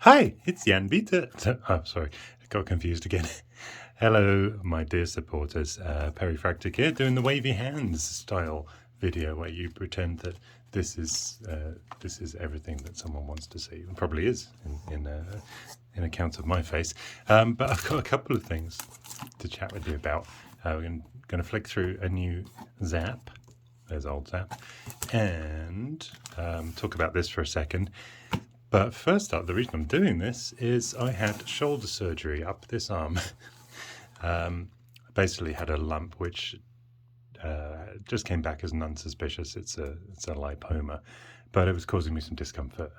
Hi, it's Jan Vita. Oh, sorry, I got confused again. Hello, my dear supporters. Perifractic here, doing the wavy hands style video where you pretend that this is everything that someone wants to see. It probably is in account of my face. But I've got a couple of things to chat with you about. We're going to flick through a new ZAP. There's old ZAP, and talk about this for a second. But first up, the reason I'm doing this is I had shoulder surgery up this arm. I basically had a lump which just came back as unsuspicious. It's a lipoma, but it was causing me some discomfort.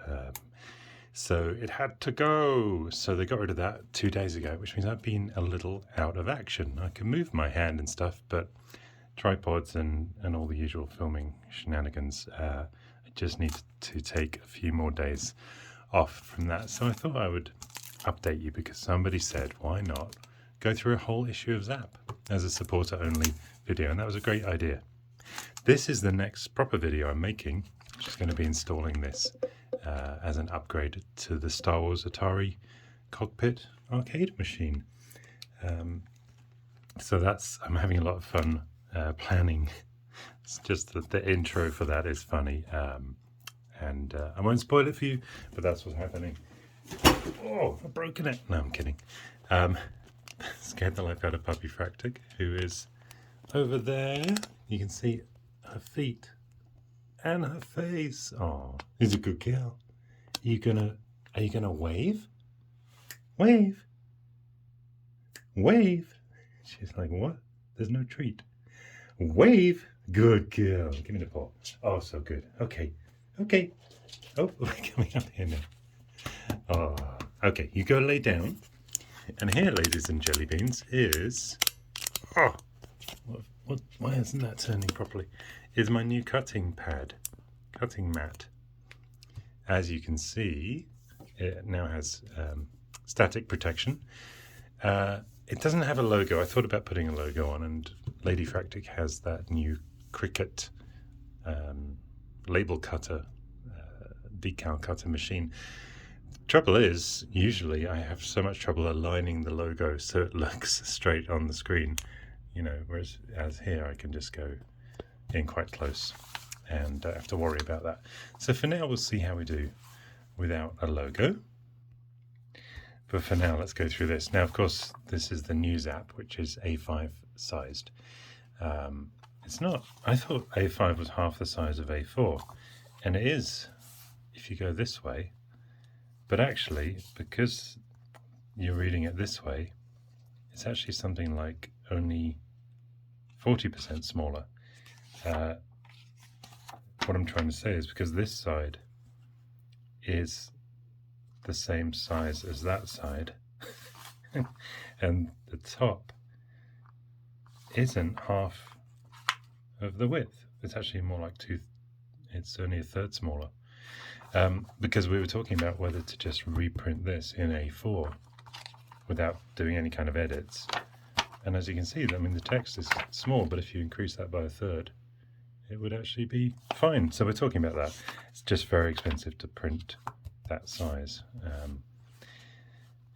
So it had to go. So they got rid of that 2 days ago, which means I've been a little out of action. I can move my hand and stuff, but tripods and all the usual filming shenanigans, I just need to take a few more days off from that. So I thought I would update you because somebody said, why not go through a whole issue of ZZAP as a supporter only video? And that was a great idea. This is the next proper video I'm making, which is going to be installing this as an upgrade to the Star Wars Atari cockpit arcade machine. So I'm having a lot of fun planning. It's just that the intro for that is funny. And I won't spoil it for you, but that's what's happening. Oh, I've broken it. No, I'm kidding. Scared the life out of Puppy Fractic, who is over there. You can see her feet and her face. Oh, he's a good girl. Are you gonna wave? Wave. Wave. She's like, what? There's no treat. Wave. Good girl. Give me the paw. Oh, so good. Okay. Okay. Oh, we're coming up here now. Oh, okay. You go lay down. And here, ladies and jelly beans, is... Oh, why isn't that turning properly? Is my new cutting mat. As you can see, it now has static protection. It doesn't have a logo. I thought about putting a logo on, and Lady Fractic has that new Cricut label cutter, decal cutter machine. Trouble is, usually I have so much trouble aligning the logo so it looks straight on the screen, whereas here I can just go in quite close and don't have to worry about that. So for now, we'll see how we do without a logo. But for now, let's go through this. Now, of course, this is the new ZZAP, which is A5 sized. It's not. I thought A5 was half the size of A4, and it is if you go this way. But actually, because you're reading it this way, it's actually something like only 40% smaller. What I'm trying to say is because this side is the same size as that side, and the top isn't half of the width. It's actually more like it's only a third smaller. Because we were talking about whether to just reprint this in A4 without doing any kind of edits. And as you can see, the text is small, but if you increase that by a third, it would actually be fine. So we're talking about that. It's just very expensive to print that size.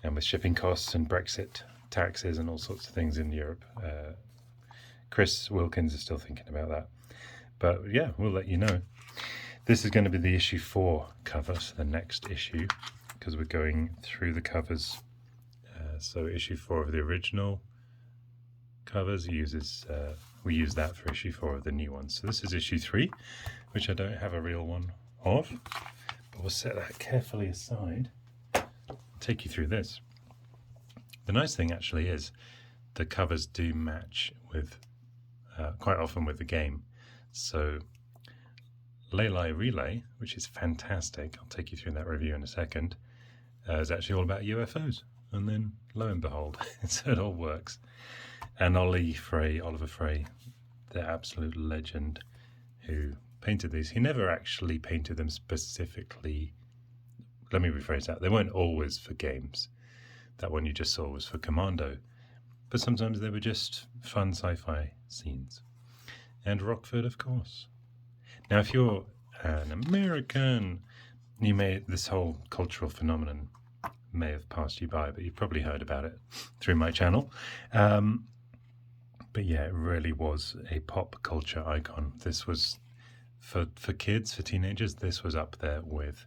And with shipping costs and Brexit taxes and all sorts of things in Europe, Chris Wilkins is still thinking about that. But yeah, we'll let you know. This is going to be the issue 4 cover, so the next issue, because we're going through the covers. So issue 4 of the original covers we use that for issue 4 of the new one. So this is issue 3, which I don't have a real one of, but we'll set that carefully aside. I'll take you through this. The nice thing actually is the covers do match with quite often with the game. So Lay Relay, which is fantastic, I'll take you through that review in a second, is actually all about UFOs. And then, lo and behold, so it all works. And Oliver Frey, the absolute legend who painted these, he never actually painted them specifically. Let me rephrase that. They weren't always for games. That one you just saw was for Commando. But sometimes they were just fun sci-fi scenes. And Rockford, of course. Now, if you're an American, this whole cultural phenomenon may have passed you by, but you've probably heard about it through my channel. But yeah, it really was a pop culture icon. This was, for kids, for teenagers, this was up there with,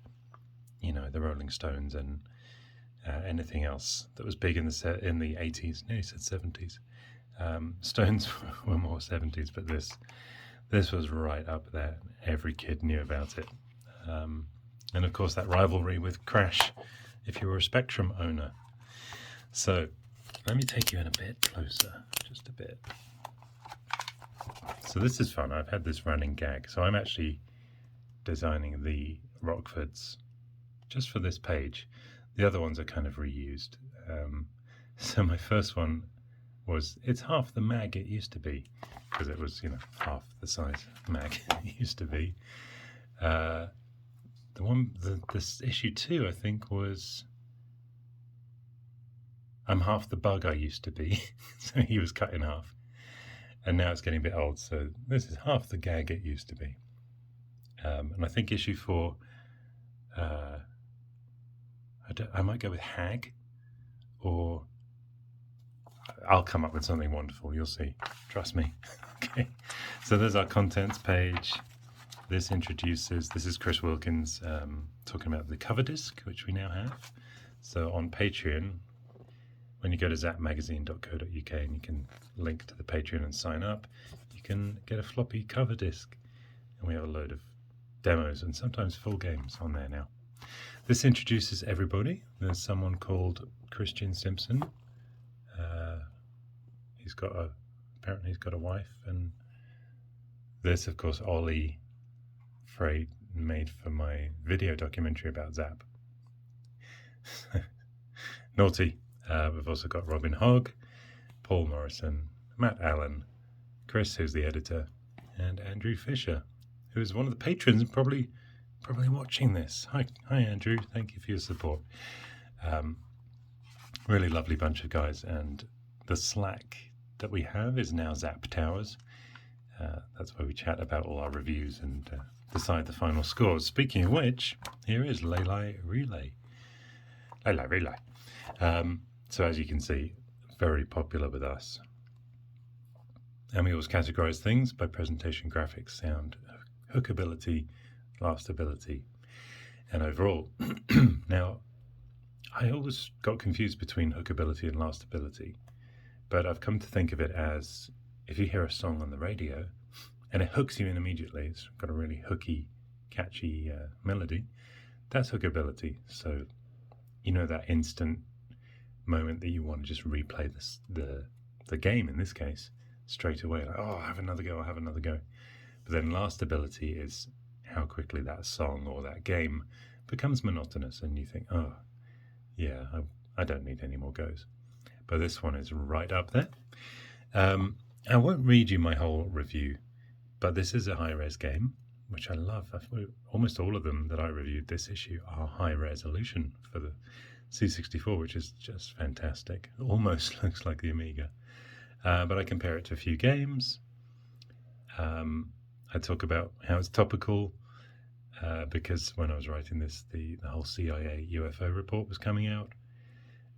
the Rolling Stones and anything else that was big in the 80s. Nearly said 70s. Stones were more 70s, but this was right up there. Every kid knew about it. And of course that rivalry with Crash, if you were a Spectrum owner. So let me take you in a bit closer, just a bit. So this is fun. I've had this running gag. So I'm actually designing the Rockfords just for this page. The other ones are kind of reused. So my first one was, it's half the mag it used to be, because it was, half the size mag it used to be. This issue 2, I think, was, I'm half the bug I used to be. So he was cut in half. And now it's getting a bit old, so this is half the gag it used to be. And I think issue 4, I might go with Hag, or I'll come up with something wonderful. You'll see. Trust me. Okay. So there's our contents page. This is Chris Wilkins talking about the cover disc, which we now have. So on Patreon, when you go to zapmagazine.co.uk and you can link to the Patreon and sign up, you can get a floppy cover disc. And we have a load of demos and sometimes full games on there now. This introduces everybody. There's someone called Christian Simpson. Apparently he's got a wife. And this, of course, Ollie Frey made for my video documentary about ZZAP. Naughty. We've also got Robin Hogg, Paul Morrison, Matt Allen, Chris, who's the editor, and Andrew Fisher, who is one of the patrons and probably watching this. Hi Andrew, thank you for your support. Really lovely bunch of guys, and the Slack that we have is now ZZAP Towers. That's where we chat about all our reviews and decide the final scores. Speaking of which, here is Lay Relay. So as you can see, very popular with us. And we always categorize things by presentation, graphics, sound, hookability, lastability, and overall. Now, I always got confused between hookability and lastability, but I've come to think of it as, if you hear a song on the radio and it hooks you in immediately, it's got a really hooky, catchy melody, that's hookability. So, that instant moment that you want to just replay the game, in this case, straight away, like, oh, I'll have another go. But then lastability is how quickly that song or that game becomes monotonous and you think, oh, yeah, I don't need any more goes. But this one is right up there. I won't read you my whole review, but this is a high-res game, which I love. Almost all of them that I reviewed this issue are high resolution for the C64, which is just fantastic. It almost looks like the Amiga. But I compare it to a few games. I talk about how it's topical, because when I was writing this, the whole CIA UFO report was coming out.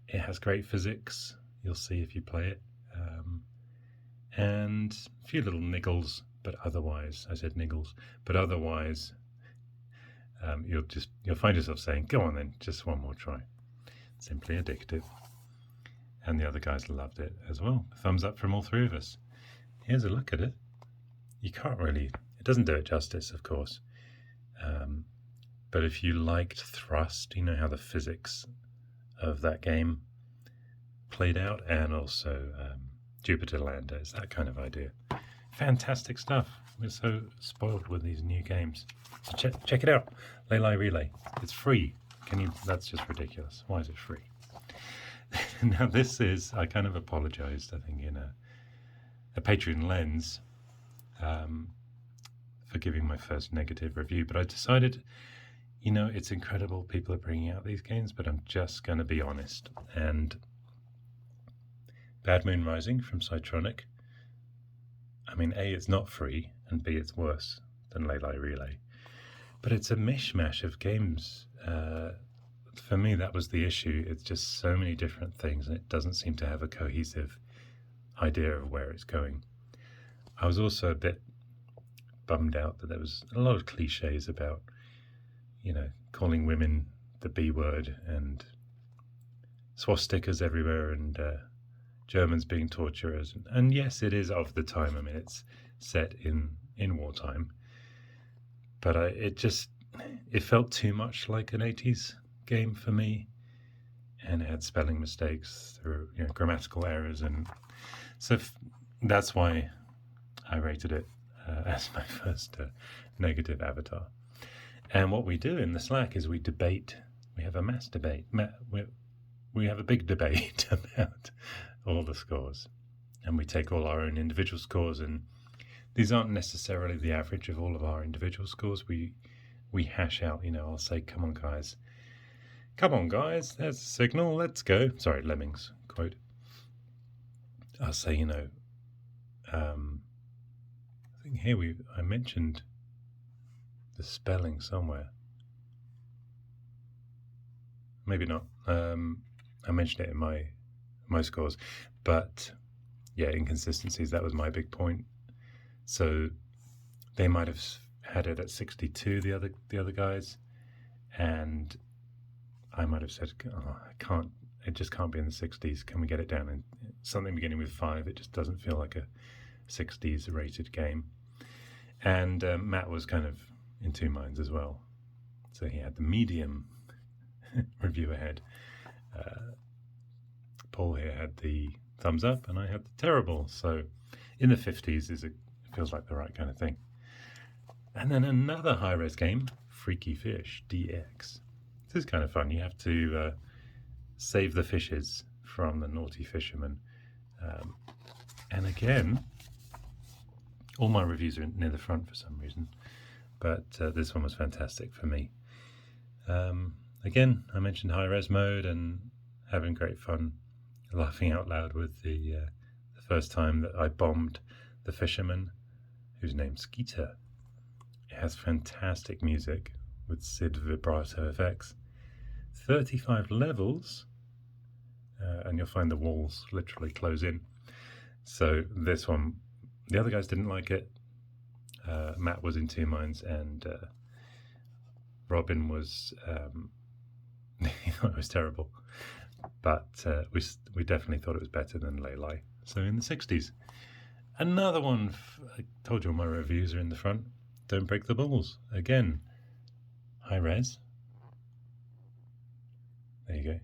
It has great physics. You'll see if you play it. And a few little niggles, but otherwise, I said niggles, but otherwise, you'll find yourself saying, go on then, just one more try. Simply addictive. And the other guys loved it as well. Thumbs up from all three of us. Here's a look at it. You can't really, it doesn't do it justice, of course. But if you liked Thrust, you know how the physics of that game played out, and also Jupiter Lander, it's that kind of idea. Fantastic stuff. We're so spoiled with these new games. So check it out. Lay Relay. It's free. That's just ridiculous. Why is it free? Now this is, I kind of apologized, I think, in a Patreon lens, for giving my first negative review, but I decided, it's incredible people are bringing out these games, but I'm just going to be honest. And Bad Moon Rising from Cytronic, I mean, A, it's not free, and B, it's worse than Lay Relay. But it's a mishmash of games for me, that was the issue. It's just so many different things, and it doesn't seem to have a cohesive idea of where it's going. I was also a bit bummed out that there was a lot of cliches about, calling women the B word and swastikas everywhere and Germans being torturers. And yes, it is of the time. I mean, it's set in wartime. But it felt too much like an 80s game for me. And it had spelling mistakes, grammatical errors. And so that's why I rated it as my first negative avatar. And what we do in the Slack is we debate. We have a mass debate. We have a big debate about all the scores. And we take all our own individual scores. And these aren't necessarily the average of all of our individual scores. We hash out, I'll say, come on, guys, there's a signal, let's go. Sorry, Lemmings quote. I'll say, I think here I mentioned the spelling somewhere. Maybe not. I mentioned it in my scores, but yeah, inconsistencies. That was my big point. So they might have had it at 62, the other guys, and I might have said, it just can't be in the 60s. Can we get it down in something beginning with 5? It just doesn't feel like a 60s rated game. And Matt was kind of in two minds as well. So he had the medium review ahead. Paul here had the thumbs up, and I had the terrible. So in the 50s feels like the right kind of thing. And then another high-res game, Freaky Fish DX. This is kind of fun. You have to save the fishes from the naughty fishermen. And again, all my reviews are near the front for some reason, but this one was fantastic for me. Again, I mentioned high-res mode and having great fun, laughing out loud with the first time that I bombed the fisherman, whose name's Skeeter. It has fantastic music with Sid vibrato effects. 35 levels, and you'll find the walls literally close in. So this one, the other guys didn't like it. Matt was in two minds, and Robin was he thought it was terrible. But we definitely thought it was better than Lay Lie. So in the 60s. Another one, I told you all my reviews are in the front. Don't Break the Balls. Again, high res. There you go.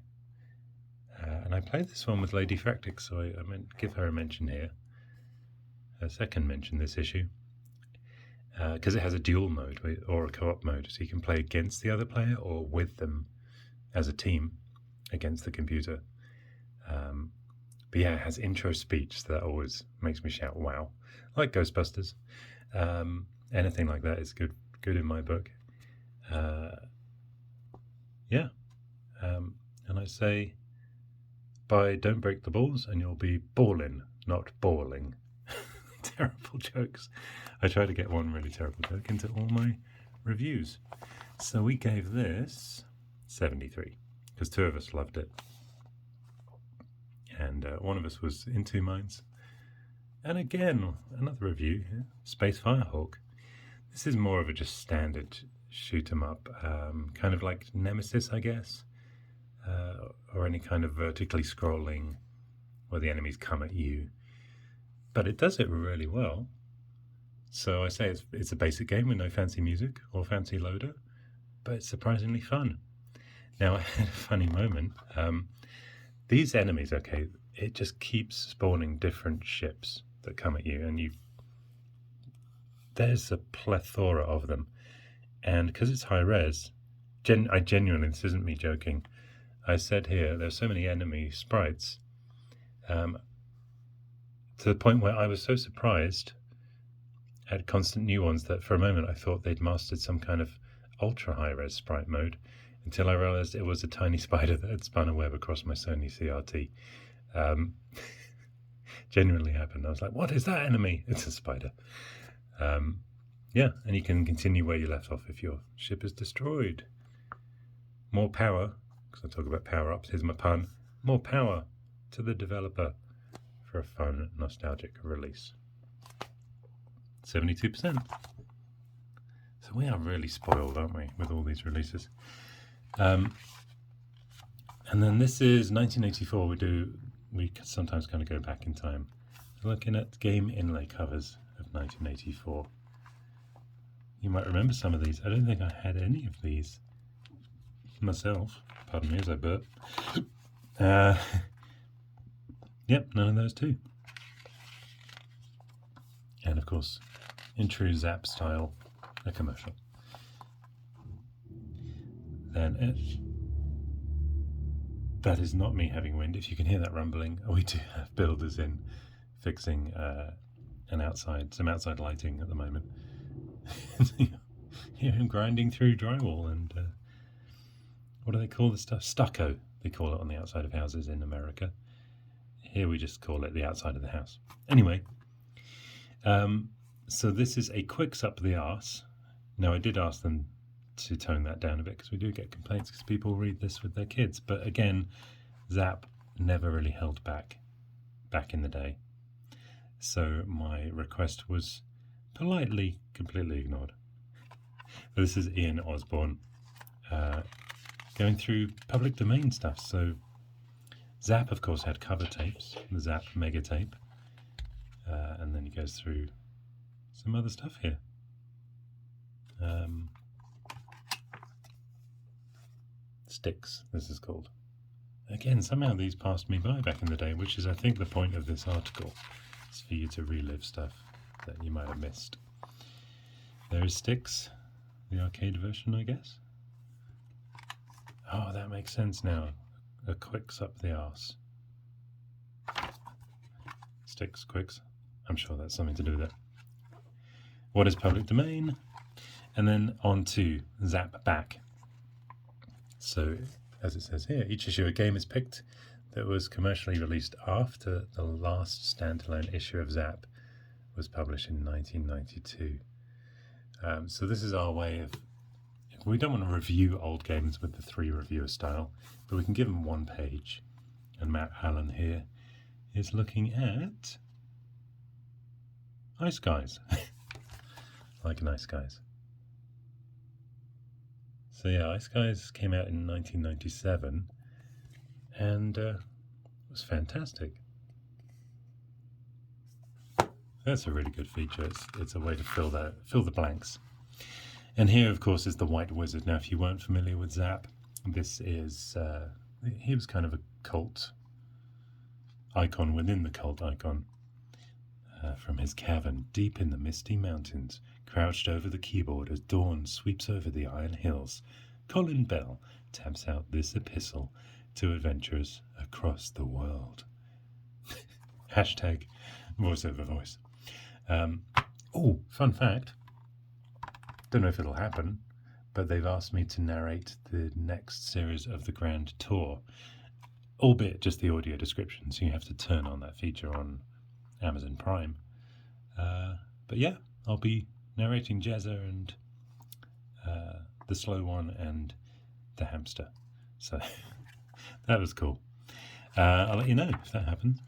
And I played this one with Lady Fractic, so I meant give her a mention here. A second mention this issue. Because it has a dual mode or a co-op mode, so you can play against the other player or with them as a team against the computer. But yeah, it has intro speech, so that always makes me shout wow. Like Ghostbusters. Anything like that is good in my book. Yeah. And I say, buy Don't Break the Balls and you'll be ballin', not balling. Terrible jokes. I try to get one really terrible joke into all my reviews. So we gave this 73, because two of us loved it. And one of us was in two minds. And again, another review here, Space Firehawk. This is more of a just standard shoot 'em up, kind of like Nemesis, I guess, or any kind of vertically scrolling where the enemies come at you. But it does it really well. So I say it's a basic game with no fancy music or fancy loader, but it's surprisingly fun. Now, I had a funny moment. These enemies, okay, it just keeps spawning different ships that come at you, and there's a plethora of them. And because it's high res, I genuinely, this isn't me joking, I said here, there's so many enemy sprites, to the point where I was so surprised at constant new ones that for a moment I thought they'd mastered some kind of ultra high res sprite mode, until I realized it was a tiny spider that had spun a web across my Sony CRT. Genuinely happened. I was like, what is that enemy? It's a spider. Yeah, and you can continue where you left off if your ship is destroyed. More power because I talk about power-ups. Here's my pun. More power to the developer for a fun, nostalgic release. 72%. So we are really spoiled, aren't we, with all these releases? And then this is 1984. We sometimes kind of go back in time. Looking at game inlay covers of 1984. You might remember some of these. I don't think I had any of these myself. Pardon me as I burp. Yep, none of those too. And of course, in true ZZAP style, a commercial. Then that is not me having wind. If you can hear that rumbling, we do have builders in fixing some outside lighting at the moment. Hear him grinding through drywall and what do they call the stuff? Stucco, they call it on the outside of houses in America. Here we just call it the outside of the house. Anyway, so this is a quicks up the arse. Now I did ask them to tone that down a bit because we do get complaints because people read this with their kids. But again, ZZAP never really held back in the day. So my request was politely, completely ignored. This is Ian Osborne going through public domain stuff. So ZZAP, of course, had cover tapes, the ZZAP mega tape, and then he goes through some other stuff here. Sticks, this is called. Again, somehow these passed me by back in the day, which is, I think, the point of this article. It's for you to relive stuff that you might have missed. There is Sticks, the arcade version, I guess. Oh, that makes sense now. A quicks up the arse. Sticks, quicks. I'm sure that's something to do with it. What is public domain? And then on to ZZAP back. So, as it says here, each issue of a game is picked that was commercially released after the last standalone issue of ZZAP was published in 1992. So this is our way of... We don't want to review old games with the 3 reviewer style, but we can give them 1 page. And Matt Allen here is looking at Ice Guys. Like an Ice Guys. So yeah, Ice Guys came out in 1997 and was fantastic. That's a really good feature. It's a way to fill the blanks. And here, of course, is the White Wizard. Now, if you weren't familiar with ZZAP, this is he was kind of a cult icon within the cult icon. From his cavern deep in the misty mountains, crouched over the keyboard as dawn sweeps over the iron hills, Colin Bell taps out this epistle to adventurers across the world. Hashtag voiceover voice. Oh, fun fact. Don't know if it'll happen, but they've asked me to narrate the next series of the Grand Tour, albeit just the audio description, so you have to turn on that feature on Amazon Prime. But yeah, I'll be narrating Jezza and the slow one and the hamster. So that was cool. I'll let you know if that happens.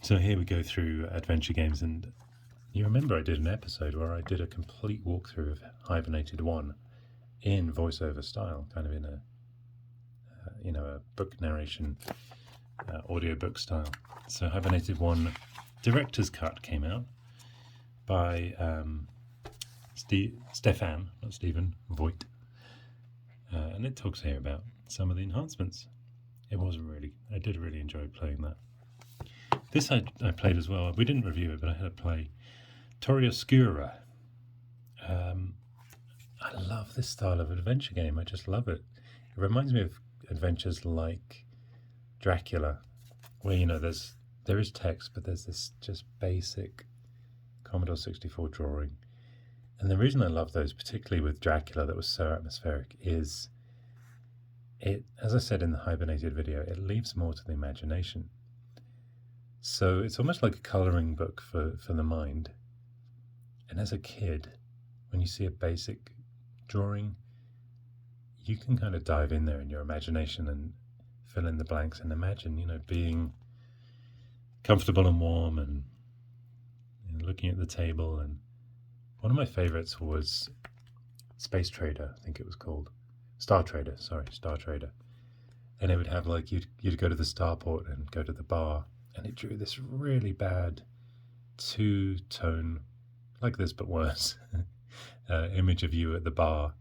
So here we go through adventure games, and you remember I did an episode where I did a complete walkthrough of Hibernated 1 in voiceover style, kind of in a a book narration, audiobook style. So Hibernated 1 Director's Cut came out by Stefan, not Stephen, Voigt. And it talks here about some of the enhancements. I did really enjoy playing that. This I played as well. We didn't review it, but I had to play Torre Oscura. I love this style of adventure game. I just love it. It reminds me of adventures like Dracula, where there is text, but there's this just basic Commodore 64 drawing. And the reason I love those, particularly with Dracula, that was so atmospheric, is it, as I said in the Hibernated video, it leaves more to the imagination. So it's almost like a colouring book for the mind. And as a kid, when you see a basic drawing, you can kind of dive in there in your imagination and fill in the blanks and imagine, being comfortable and warm and looking at the table. And one of my favorites was Space Trader, I think it was called. Star Trader. And it would have like, you'd go to the starport and go to the bar, and it drew this really bad two-tone, like this but worse, image of you at the bar,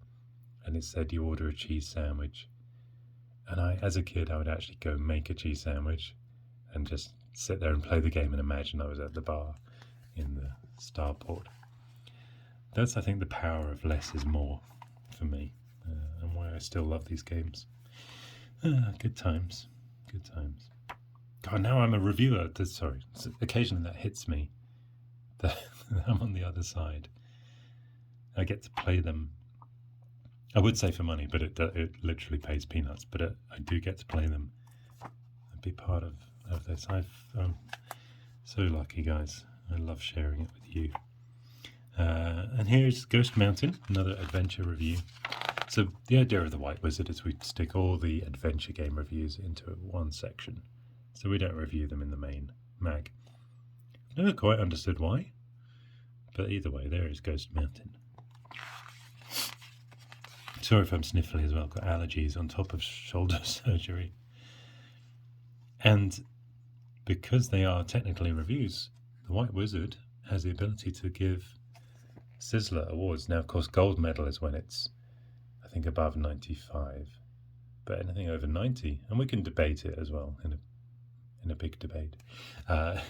and it said you order a cheese sandwich. And as a kid, I would actually go make a cheese sandwich and just sit there and play the game and imagine I was at the bar in the starport. That's, I think, the power of less is more for me, and why I still love these games. Good times. God, now I'm a reviewer. Occasionally that hits me. That I'm on the other side. I get to play them. I would say for money, but it literally pays peanuts. But I do get to play them and be part of this. I'm so lucky, guys. I love sharing it with you. And here's Ghost Mountain, another adventure review. So the idea of the White Wizard is we stick all the adventure game reviews into one section. So we don't review them in the main mag. I've never quite understood why. But either way, there is Ghost Mountain. Sorry if I'm sniffly as well. I've got allergies on top of shoulder surgery. And because they are technically reviews, the White Wizard has the ability to give Sizzler awards. Now, of course, gold medal is when it's, I think, above 95. But anything over 90, and we can debate it as well in a big debate. But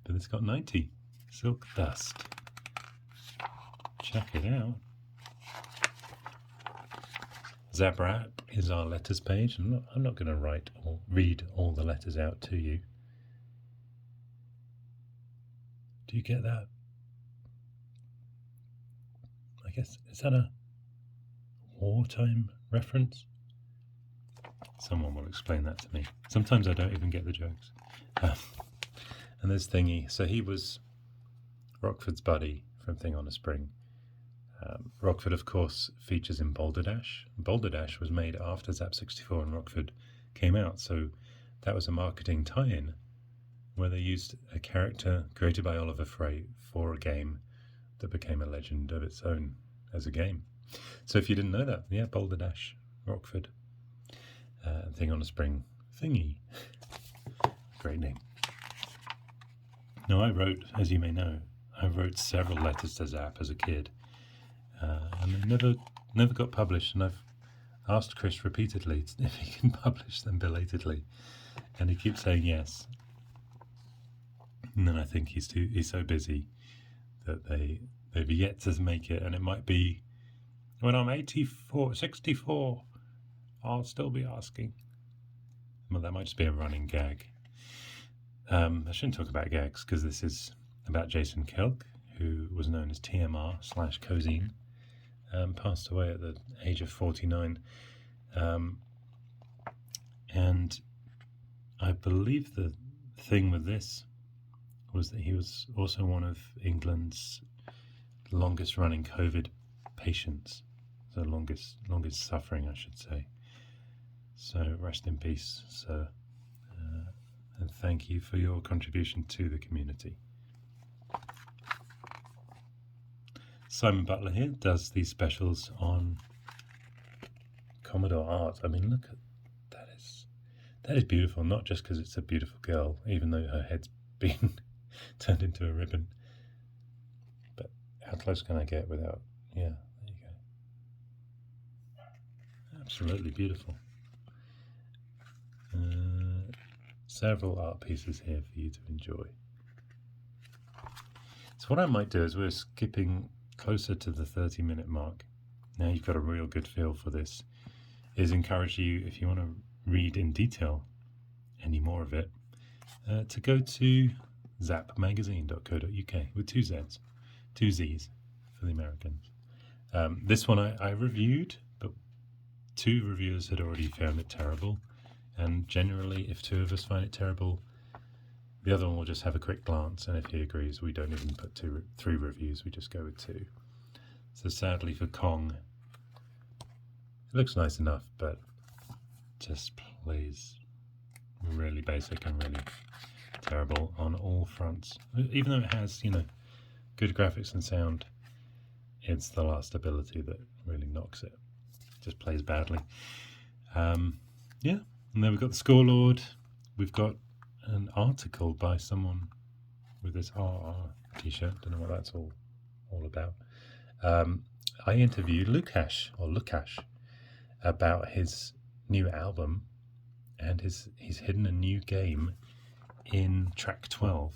it's got 90. Silk Dust. Check it out. ZZAP is our letters page. I'm not going to read all the letters out to you. Do you get that? I guess, is that a wartime reference? Someone will explain that to me. Sometimes I don't even get the jokes. And there's Thingy. So he was Rockford's buddy from Thing on a Spring. Rockford, of course, features in Boulder Dash. Boulder Dash was made after ZZAP 64 and Rockford came out, so that was a marketing tie-in where they used a character created by Oliver Frey for a game that became a legend of its own as a game. So if you didn't know that, yeah, Boulder Dash, Rockford, Thing on a Spring, Thingy. Great name. Now, I wrote, as you may know, several letters to ZZAP as a kid. And they never got published, and I've asked Chris repeatedly if he can publish them belatedly, and he keeps saying yes. And then I think he's so busy that they've yet to make it, and it might be when I'm 64, I'll still be asking. Well, that might just be a running gag. I shouldn't talk about gags because this is about Jason Kelk, who was known as TMR/Cozine. Passed away at the age of 49. And I believe the thing with this was that he was also one of England's longest running COVID patients. So longest suffering, I should say. So rest in peace, sir. And thank you for your contribution to the community. Simon Butler here does these specials on Commodore art. I mean, look at that. That is beautiful, not just because it's a beautiful girl, even though her head's been turned into a ribbon. But how close can I get without... Yeah, there you go. Absolutely beautiful. Several art pieces here for you to enjoy. So what I might do is we're skipping closer to the 30-minute mark. Now you've got a real good feel for this. Is encourage you, if you want to read in detail any more of it, to go to zapmagazine.co.uk with 2 Zs, 2 Zs for the Americans. This one I reviewed, but 2 reviewers had already found it terrible. And generally, if 2 of us find it terrible, the other one will just have a quick glance, and if he agrees, we don't even put 3 reviews, we just go with 2. So sadly for Kong, It looks nice enough, but just plays really basic and really terrible on all fronts. Even though it has, you know, good graphics and sound, it's the last ability that really knocks it. Just plays badly. Yeah, and then we've got the Scorelord. We've got an article by someone with this RR t-shirt. Don't know what that's all about. I interviewed Lukash about his new album, and he's hidden a new game in track 12.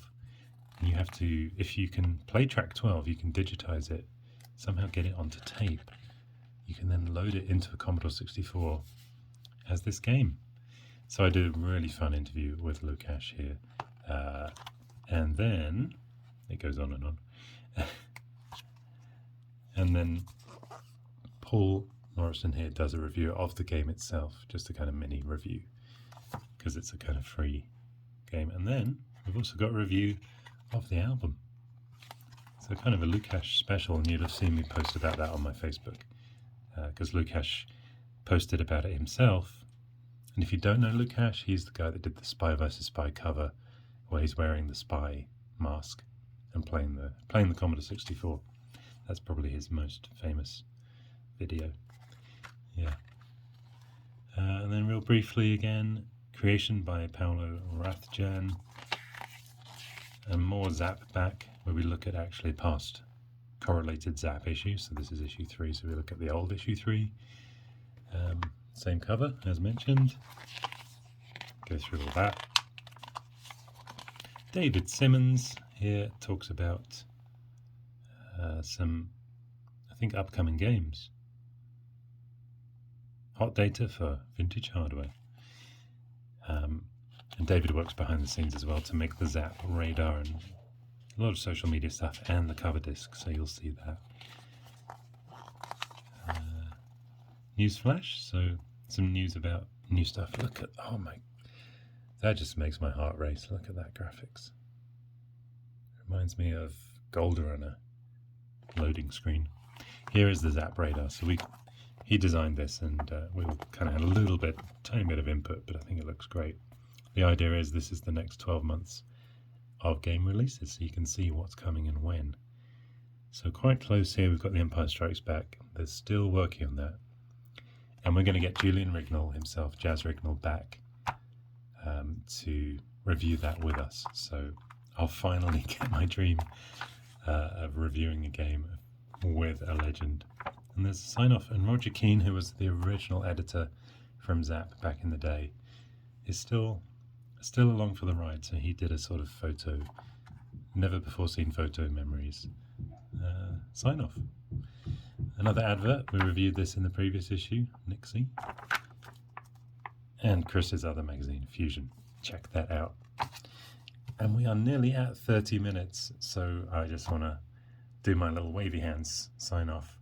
And you have to, if you can play track 12, you can digitize it, somehow get it onto tape. You can then load it into a Commodore 64 as this game. So I did a really fun interview with Lukash here. And then it goes on and on. And then Paul Morrison here does a review of the game itself, just a kind of mini review, because it's a kind of free game. And then we've also got a review of the album. So kind of a Lukash special, and you'd have seen me post about that on my Facebook, because Lukash posted about it himself. And if you don't know Lukash, he's the guy that did the Spy vs. Spy cover, where he's wearing the spy mask and playing the Commodore 64. That's probably his most famous video. Yeah. And then real briefly again, creation by Paolo Rathjan, and more ZZAP back, where we look at actually past correlated ZZAP issues. So this is issue 3, so we look at the old issue 3. Same cover as mentioned. Go through all that. David Simmons here talks about some, I think, upcoming games. Hot data for vintage hardware. And David works behind the scenes as well to make the ZZAP radar and a lot of social media stuff and the cover disc, so you'll see that. News flash, so some news about new stuff. Look at, oh my, that just makes my heart race. Look at that graphics. Reminds me of Golder on a loading screen. Here is the ZZAP radar. So he designed this, and we kind of had a tiny bit of input, but I think it looks great. The idea is this is the next 12 months of game releases, so you can see what's coming and when. So quite close here, we've got The Empire Strikes Back. They're still working on that. And we're going to get Julian Rignall himself, Jazz Rignall, back to review that with us. So I'll finally get my dream of reviewing a game with a legend. And there's a sign-off. And Roger Keane, who was the original editor from ZZAP back in the day, is still along for the ride. So he did a sort of photo, never before seen photo memories sign-off. Another advert, we reviewed this in the previous issue, Nixie. And Chris's other magazine, Fusion. Check that out. And we are nearly at 30 minutes, so I just want to do my little wavy hands sign off.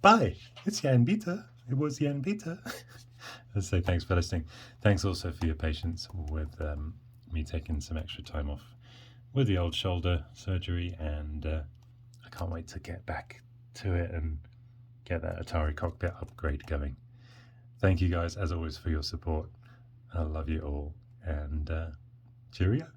Bye! It's Jan Bieter. It was Jan Bieter. Let's say thanks for listening. Thanks also for your patience with me taking some extra time off with the old shoulder surgery, and I can't wait to get back to it and get that Atari Cockpit upgrade going. Thank you guys, as always, for your support. I love you all, and cheerio.